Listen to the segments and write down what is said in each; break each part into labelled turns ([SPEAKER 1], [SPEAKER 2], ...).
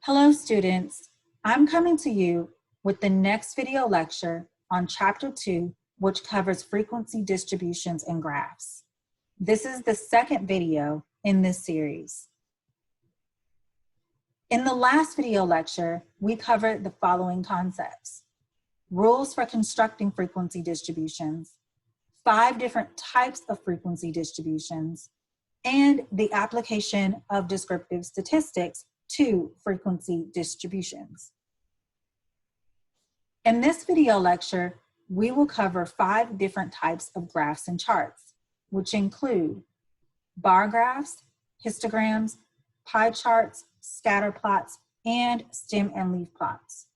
[SPEAKER 1] Hello students, I'm coming to you with the next video lecture on Chapter 2, which covers frequency distributions and graphs. This is the second video in this series. In the last video lecture, we covered the following concepts: rules for constructing frequency distributions, 5 different types of frequency distributions, and the application of descriptive statistics to frequency distributions. In this video lecture, we will cover 5 different types of graphs and charts, which include bar graphs, histograms, pie charts, scatter plots, and stem and leaf plots.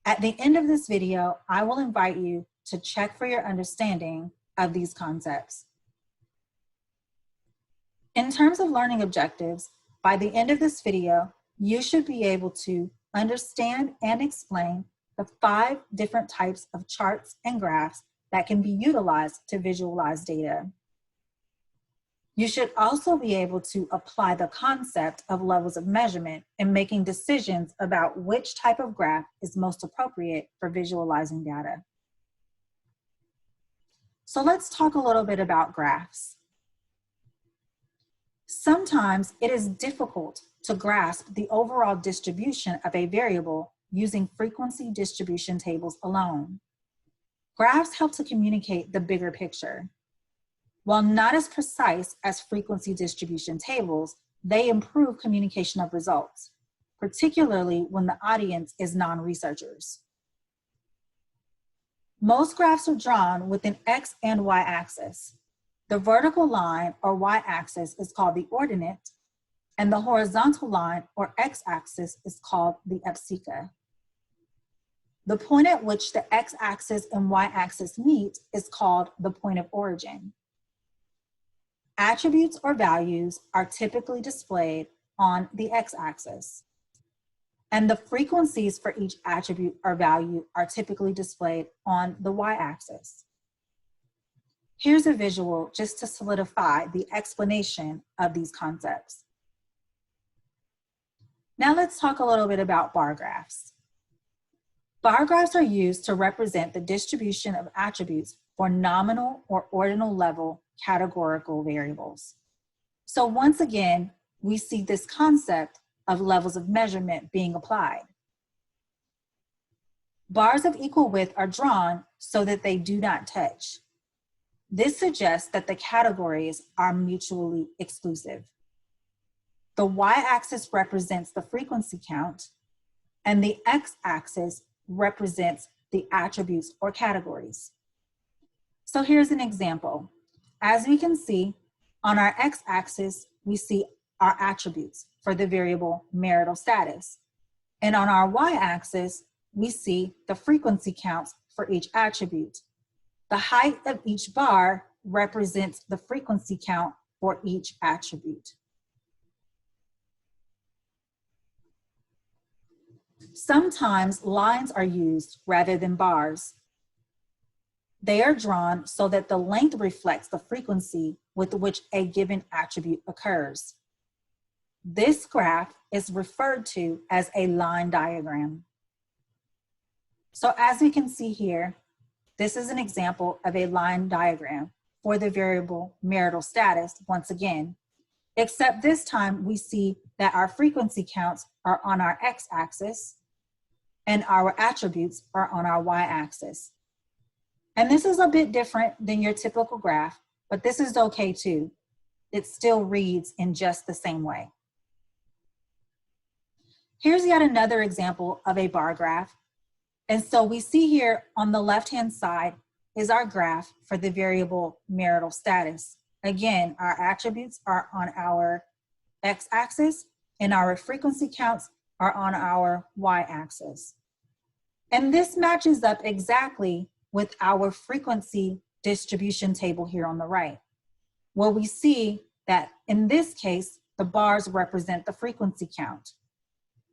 [SPEAKER 1] At the end of this video, I will invite you to check for your understanding of these concepts. In terms of learning objectives, by the end of this video, you should be able to understand and explain the 5 different types of charts and graphs that can be utilized to visualize data. You should also be able to apply the concept of levels of measurement in making decisions about which type of graph is most appropriate for visualizing data. So let's talk a little bit about graphs. Sometimes it is difficult to grasp the overall distribution of a variable using frequency distribution tables alone. Graphs help to communicate the bigger picture. While not as precise as frequency distribution tables, they improve communication of results, particularly when the audience is non-researchers. Most graphs are drawn with an X and Y axis. The vertical line or y-axis is called the ordinate, and the horizontal line or x-axis is called the abscissa. The point at which the x-axis and y-axis meet is called the point of origin. Attributes or values are typically displayed on the x-axis, and the frequencies for each attribute or value are typically displayed on the y-axis. Here's a visual just to solidify the explanation of these concepts. Now let's talk a little bit about bar graphs. Bar graphs are used to represent the distribution of attributes for nominal or ordinal level categorical variables. So once again, we see this concept of levels of measurement being applied. Bars of equal width are drawn so that they do not touch. This suggests that the categories are mutually exclusive. The y-axis represents the frequency count, and the x-axis represents the attributes or categories. So here's an example. As we can see, on our x-axis, we see our attributes for the variable marital status. And on our y-axis, we see the frequency counts for each attribute. The height of each bar represents the frequency count for each attribute. Sometimes lines are used rather than bars. They are drawn so that the length reflects the frequency with which a given attribute occurs. This graph is referred to as a line diagram. So as we can see here, this is an example of a line diagram for the variable marital status once again, except this time we see that our frequency counts are on our x-axis and our attributes are on our y-axis. And this is a bit different than your typical graph, but this is okay too. It still reads in just the same way. Here's yet another example of a bar graph. And so we see here on the left-hand side is our graph for the variable marital status. Again, our attributes are on our x-axis and our frequency counts are on our y-axis. And this matches up exactly with our frequency distribution table here on the right, where we see that in this case, the bars represent the frequency count.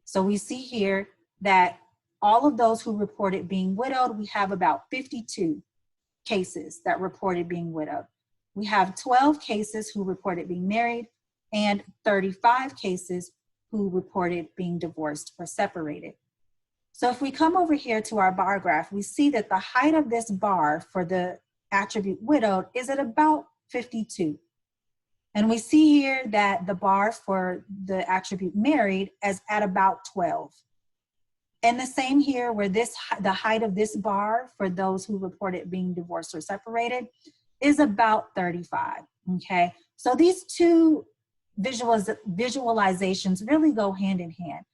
[SPEAKER 1] So we see here that all of those who reported being widowed, we have about 52 cases that reported being widowed. We have 12 cases who reported being married and 35 cases who reported being divorced or separated. So if we come over here to our bar graph, we see that the height of this bar for the attribute widowed is at about 52. And we see here that the bar for the attribute married is at about 12. And the same here where the height of this bar for those who reported being divorced or separated is about 35, okay? So these two visualizations really go hand in hand.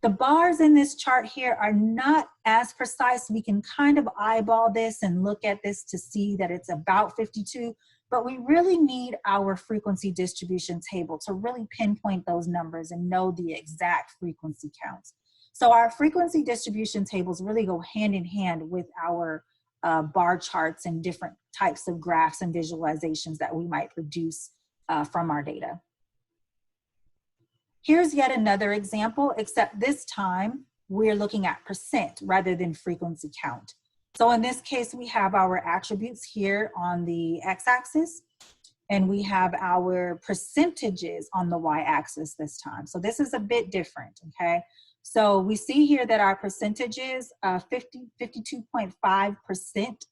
[SPEAKER 1] The bars in this chart here are not as precise. We can kind of eyeball this and look at this to see that it's about 52, but we really need our frequency distribution table to really pinpoint those numbers and know the exact frequency counts. So our frequency distribution tables really go hand in hand with our bar charts and different types of graphs and visualizations that we might produce from our data. Here's yet another example, except this time we're looking at percent rather than frequency count. So in this case, we have our attributes here on the x-axis, and we have our percentages on the y-axis this time. So this is a bit different, okay? So we see here that our percentages, 52.5%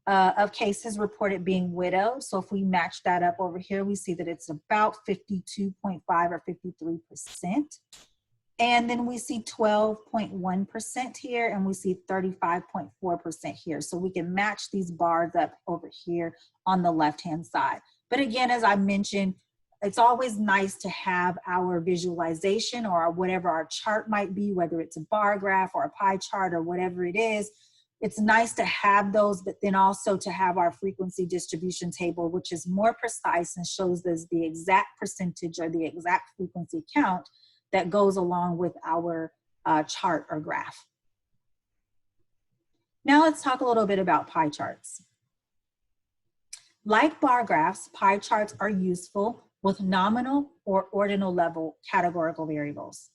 [SPEAKER 1] of cases reported being widowed. So if we match that up over here, we see that it's about 52.5 or 53%. And then we see 12.1% here, and we see 35.4% here. So we can match these bars up over here on the left-hand side. But again, as I mentioned, it's always nice to have our visualization or whatever our chart might be, whether it's a bar graph or a pie chart or whatever it is. It's nice to have those, but then also to have our frequency distribution table, which is more precise and shows us the exact percentage or the exact frequency count that goes along with our chart or graph. Now let's talk a little bit about pie charts. Like bar graphs, pie charts are useful with nominal or ordinal level categorical variables.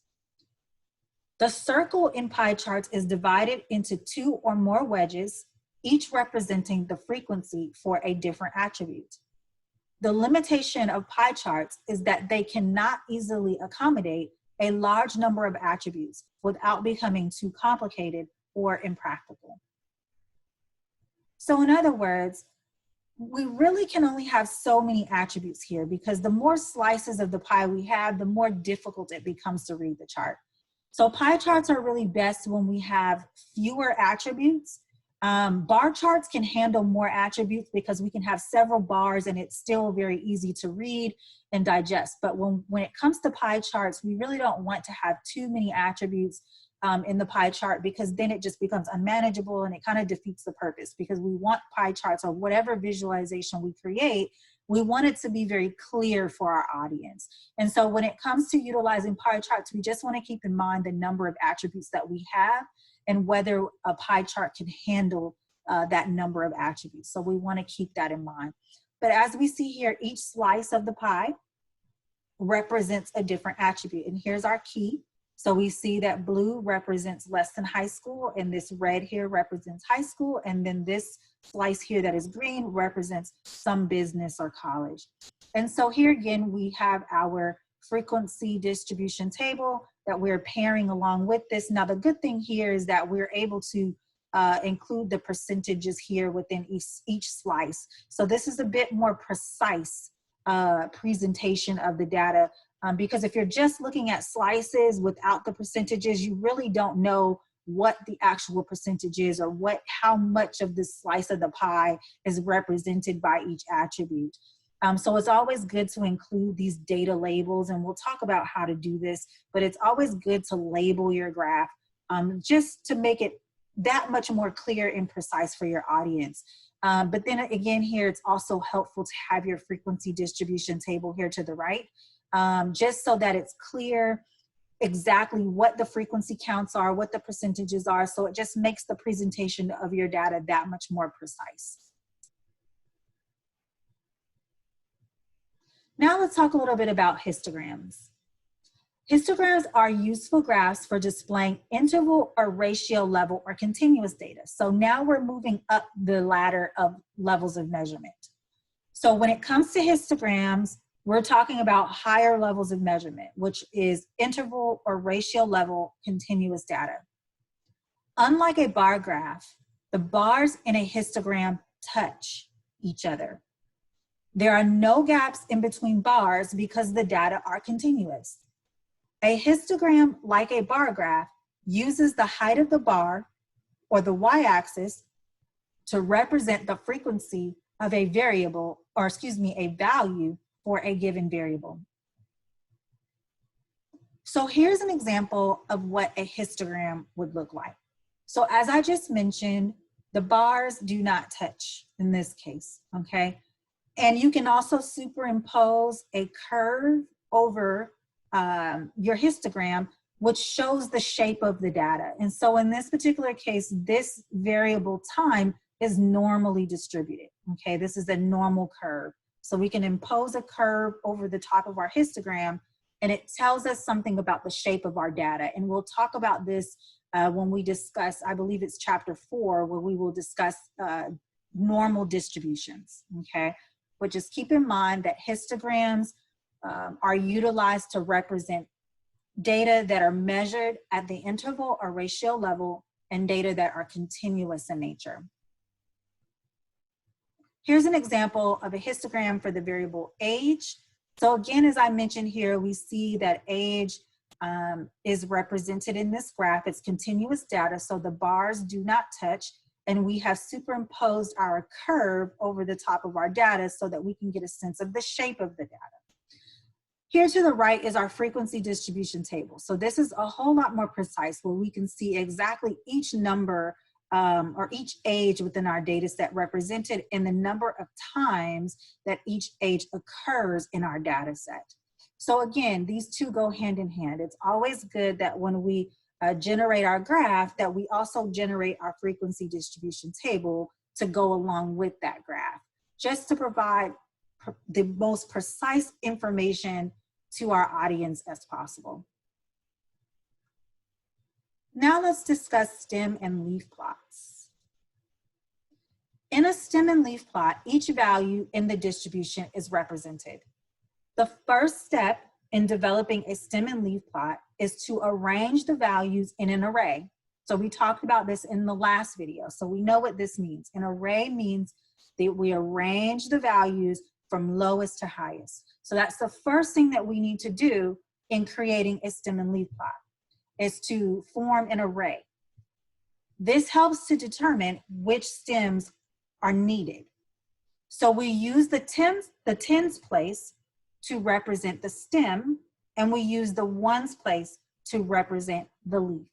[SPEAKER 1] The circle in pie charts is divided into two or more wedges, each representing the frequency for a different attribute. The limitation of pie charts is that they cannot easily accommodate a large number of attributes without becoming too complicated or impractical. So in other words, we really can only have so many attributes here, because the more slices of the pie we have, the more difficult it becomes to read the chart. So pie charts are really best when we have fewer attributes. Bar charts can handle more attributes because we can have several bars and it's still very easy to read and digest. But when it comes to pie charts, we really don't want to have too many attributes in the pie chart, because then it just becomes unmanageable and it kind of defeats the purpose, because we want pie charts or whatever visualization we create, we want it to be very clear for our audience. And so when it comes to utilizing pie charts, we just want to keep in mind the number of attributes that we have and whether a pie chart can handle that number of attributes. So we want to keep that in mind. But as we see here, each slice of the pie represents a different attribute. And here's our key. So we see that blue represents less than high school, and this red here represents high school, and then this slice here that is green represents some business or college. And so here again, we have our frequency distribution table that we're pairing along with this. Now the good thing here is that we're able to include the percentages here within each slice. So this is a bit more precise presentation of the data. Because if you're just looking at slices without the percentages, you really don't know what the actual percentage is or how much of this slice of the pie is represented by each attribute. So it's always good to include these data labels, and we'll talk about how to do this, but it's always good to label your graph just to make it that much more clear and precise for your audience. But then again here, it's also helpful to have your frequency distribution table here to the right. Just so that it's clear exactly what the frequency counts are, what the percentages are. So it just makes the presentation of your data that much more precise. Now let's talk a little bit about histograms. Histograms are useful graphs for displaying interval or ratio level or continuous data. So now we're moving up the ladder of levels of measurement. So when it comes to histograms, We're talking about higher levels of measurement, which is interval or ratio level continuous data. Unlike a bar graph, the bars in a histogram touch each other. There are no gaps in between bars because the data are continuous. A histogram, like a bar graph, uses the height of the bar or the y-axis to represent the frequency of a variable, or excuse me, a value for a given variable. So here's an example of what a histogram would look like. So as I just mentioned, the bars do not touch in this case, okay? And you can also superimpose a curve over your histogram, which shows the shape of the data. And so in this particular case, this variable time is normally distributed, okay? This is a normal curve. So we can impose a curve over the top of our histogram, and it tells us something about the shape of our data. And we'll talk about this when we discuss, I believe it's chapter 4, where we will discuss normal distributions, okay? But just keep in mind that histograms are utilized to represent data that are measured at the interval or ratio level and data that are continuous in nature. Here's an example of a histogram for the variable age. So again, as I mentioned here, we see that age is represented in this graph. It's continuous data, so the bars do not touch, and we have superimposed our curve over the top of our data so that we can get a sense of the shape of the data. Here to the right is our frequency distribution table. So this is a whole lot more precise, where we can see exactly each number or each age within our data set represented in the number of times that each age occurs in our data set. So again, these two go hand in hand. It's always good that when we generate our graph, that we also generate our frequency distribution table to go along with that graph, just to provide the most precise information to our audience as possible. Now let's discuss stem and leaf plots. In a stem and leaf plot, each value in the distribution is represented. The first step in developing a stem and leaf plot is to arrange the values in an array. So we talked about this in the last video, so we know what this means. An array means that we arrange the values from lowest to highest. So that's the first thing that we need to do in creating a stem and leaf plot, is to form an array. This helps to determine which stems are needed. So we use the tens place to represent the stem, and we use the ones place to represent the leaf.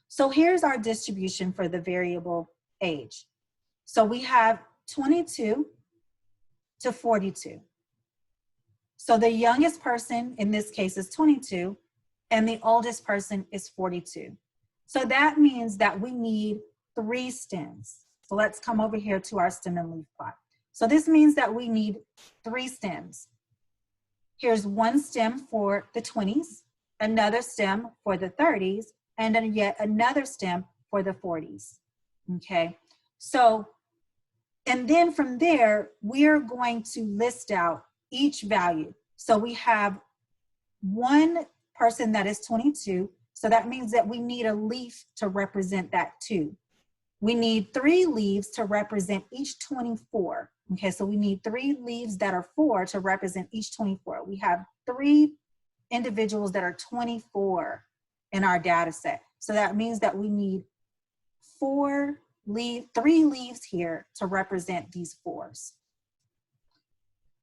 [SPEAKER 1] So here's our distribution for the variable age. So we have 22 to 42. So the youngest person in this case is 22, and the oldest person is 42. So that means that we need 3 stems. So let's come over here to our stem and leaf plot. So this means that we need 3 stems. Here's one stem for the 20s, another stem for the 30s, and then yet another stem for the 40s, okay? So, and then from there, we're going to list out each value. So we have one person that is 22, so that means that we need a leaf to represent that too. We need 3 leaves to represent each 24. Okay, so we need 3 leaves that are 4 to represent each 24. We have 3 individuals that are 24 in our data set. So that means that we need 3 leaves here to represent these 4s.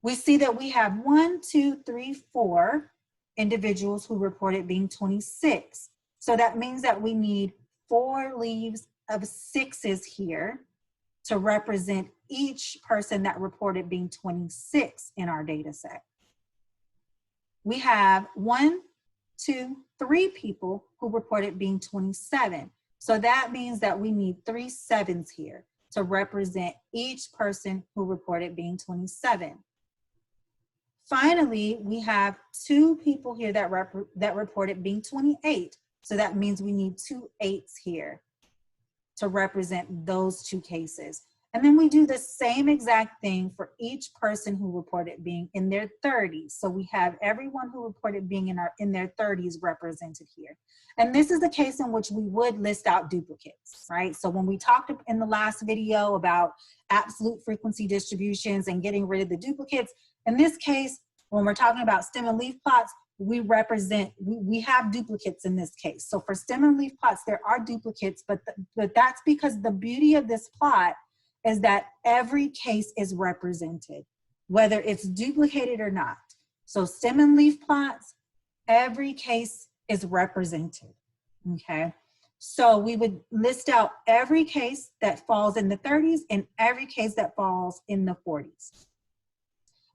[SPEAKER 1] We see that we have 1, 2, 3, 4 individuals who reported being 26. So that means that we need 4 leaves of 6s here to represent each person that reported being 26 in our data set. We have 1, 2, 3 people who reported being 27. So that means that we need 3 7s here to represent each person who reported being 27. Finally, we have 2 people here that reported being 28. So that means we need 2 8s here to represent those 2 cases. And then we do the same exact thing for each person who reported being in their 30s. So we have everyone who reported being in their 30s represented here. And this is the case in which we would list out duplicates, right? So when we talked in the last video about absolute frequency distributions and getting rid of the duplicates, in this case, when we're talking about stem and leaf plots, we have duplicates in this case. So for stem and leaf plots, there are duplicates, but that's because the beauty of this plot is that every case is represented, whether it's duplicated or not. So stem and leaf plots, every case is represented, okay? So we would list out every case that falls in the 30s and every case that falls in the 40s.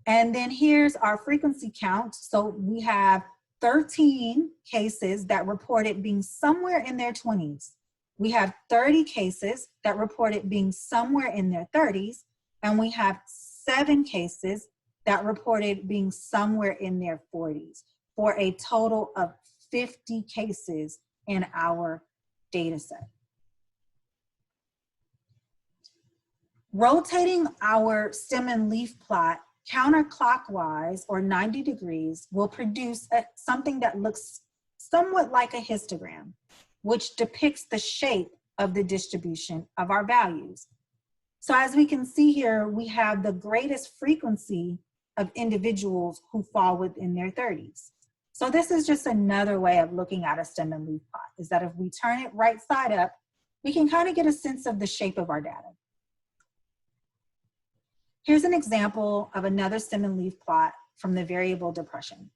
[SPEAKER 1] And then here's our frequency count. So we have 13 cases that reported being somewhere in their 20s. We have 30 cases that reported being somewhere in their 30s. And we have 7 cases that reported being somewhere in their 40s, for a total of 50 cases in our data set. Rotating our stem and leaf plot counterclockwise or 90 degrees will produce something that looks somewhat like a histogram, which depicts the shape of the distribution of our values. So as we can see here, we have the greatest frequency of individuals who fall within their 30s. So this is just another way of looking at a stem and leaf plot, is that if we turn it right side up, we can kind of get a sense of the shape of our data. Here's an example of another stem and leaf plot from the variable depression.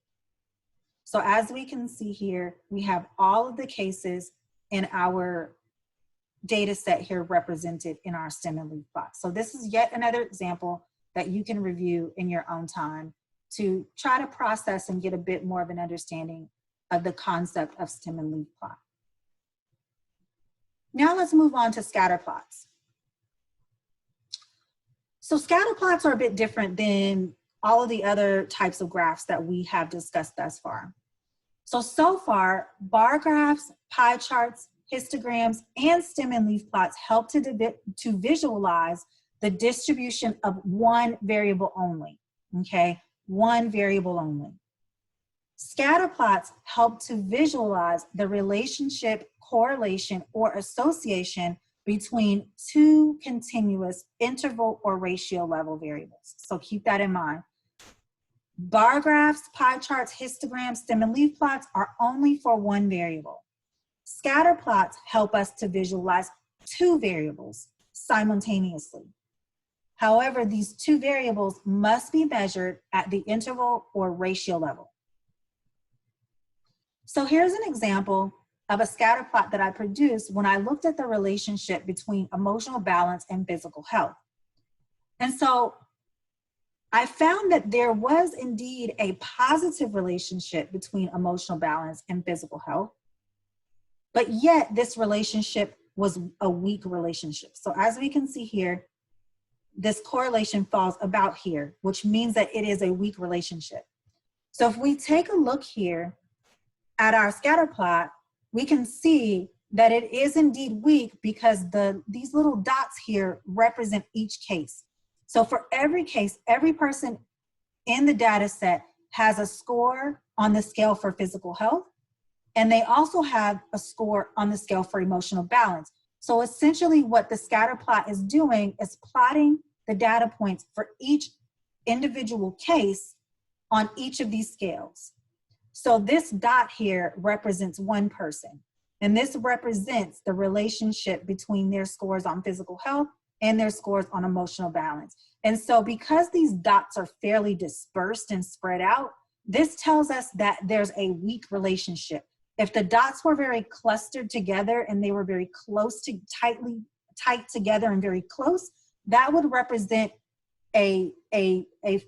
[SPEAKER 1] So as we can see here, we have all of the cases in our data set here represented in our stem and leaf plot. So this is yet another example that you can review in your own time to try to process and get a bit more of an understanding of the concept of stem and leaf plot. Now let's move on to scatter plots. So scatter plots are a bit different than all of the other types of graphs that we have discussed thus far. So far, bar graphs, pie charts, histograms, and stem and leaf plots help to visualize the distribution of one variable only, okay? One variable only. Scatter plots help to visualize the relationship, correlation, or association between 2 continuous interval or ratio level variables. So keep that in mind. Bar graphs, pie charts, histograms, stem and leaf plots are only for one variable. Scatter plots help us to visualize 2 variables simultaneously. However, these 2 variables must be measured at the interval or ratio level. So here's an example of a scatter plot that I produced when I looked at the relationship between emotional balance and physical health. And so I found that there was indeed a positive relationship between emotional balance and physical health, but yet this relationship was a weak relationship. So as we can see here, this correlation falls about here, which means that it is a weak relationship. So if we take a look here at our scatter plot, we can see that it is indeed weak because these little dots here represent each case. So for every case, every person in the data set has a score on the scale for physical health, and they also have a score on the scale for emotional balance. So essentially what the scatter plot is doing is plotting the data points for each individual case on each of these scales. So this dot here represents one person, and this represents the relationship between their scores on physical health and their scores on emotional balance. And so because these dots are fairly dispersed and spread out, this tells us that there's a weak relationship. If the dots were very clustered together and they were very close to tight together and very close, that would represent a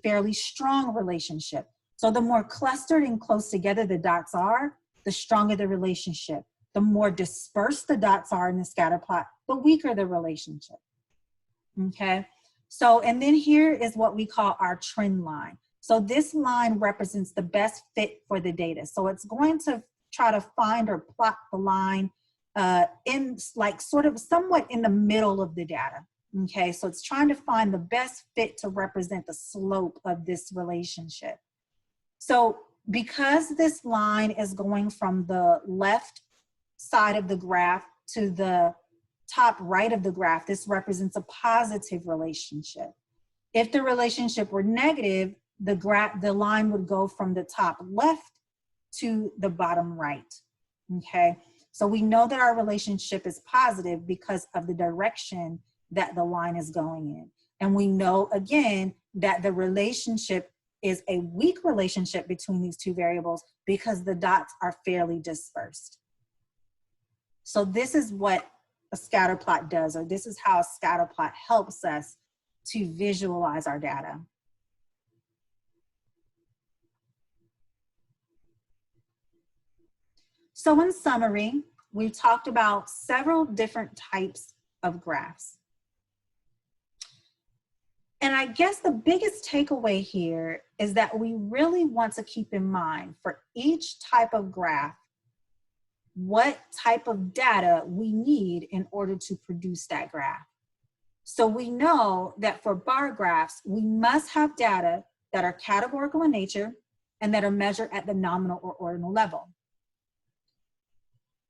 [SPEAKER 1] fairly strong relationship. So the more clustered and close together the dots are, the stronger the relationship. The more dispersed the dots are in the scatter plot, the weaker the relationship. Okay, so and then here is what we call our trend line. So this line represents the best fit for the data. So it's going to try to find or plot the line in like sort of somewhat in the middle of the data. Okay, so it's trying to find the best fit to represent the slope of this relationship. So because this line is going from the left side of the graph to the top right of the graph, this represents a positive relationship. If the relationship were negative, the line would go from the top left to the bottom right. Okay, so we know that our relationship is positive because of the direction that the line is going in. And we know again that the relationship is a weak relationship between these two variables because the dots are fairly dispersed. So this is what a scatter plot does, or this is how a scatter plot helps us to visualize our data. So in summary, we've talked about several different types of graphs. And I guess the biggest takeaway here is that we really want to keep in mind for each type of graph what type of data we need in order to produce that graph. So we know that for bar graphs, we must have data that are categorical in nature and that are measured at the nominal or ordinal level.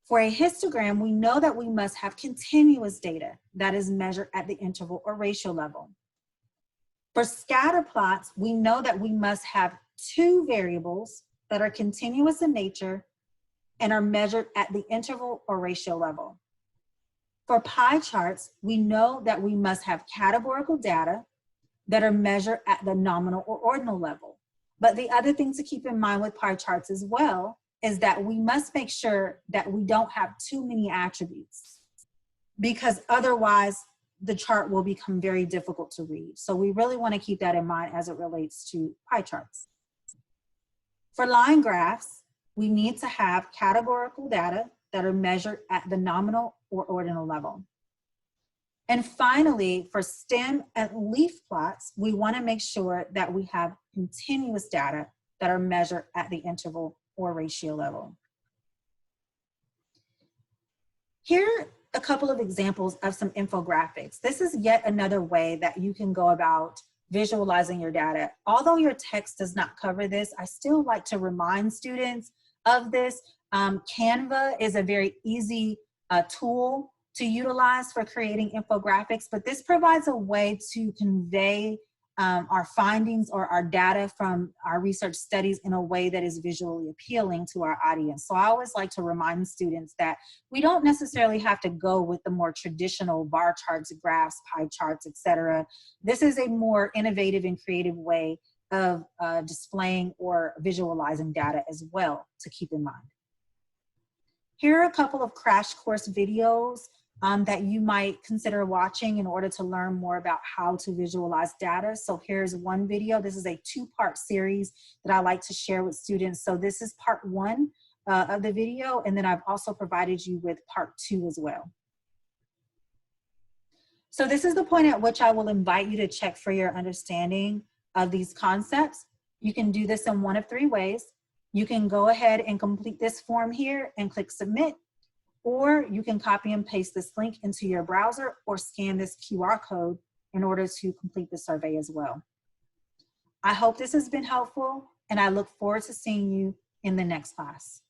[SPEAKER 1] For a histogram, we know that we must have continuous data that is measured at the interval or ratio level. For scatter plots, we know that we must have two variables that are continuous in nature and are measured at the interval or ratio level. For pie charts, we know that we must have categorical data that are measured at the nominal or ordinal level. But the other thing to keep in mind with pie charts as well is that we must make sure that we don't have too many attributes, because otherwise the chart will become very difficult to read. So we really want to keep that in mind as it relates to pie charts. For line graphs, we need to have categorical data that are measured at the nominal or ordinal level. And finally, for stem and leaf plots, we want to make sure that we have continuous data that are measured at the interval or ratio level. Here are a couple of examples of some infographics. This is yet another way that you can go about visualizing your data. Although your text does not cover this, I still like to remind students of this. Canva is a very easy tool to utilize for creating infographics, but this provides a way to convey our findings or our data from our research studies in a way that is visually appealing to our audience. So I always like to remind students that we don't necessarily have to go with the more traditional bar charts, graphs, pie charts, etc. This is a more innovative and creative way of displaying or visualizing data as well to keep in mind. Here are a couple of crash course videos that you might consider watching in order to learn more about how to visualize data. So here's one video. This is a two-part series that I like to share with students. So this is part one of the video, and then I've also provided you with part two as well. So this is the point at which I will invite you to check for your understanding of these concepts. You can do this in one of three ways. You can go ahead and complete this form here and click submit, or you can copy and paste this link into your browser or scan this QR code in order to complete the survey as well. I hope this has been helpful, and I look forward to seeing you in the next class.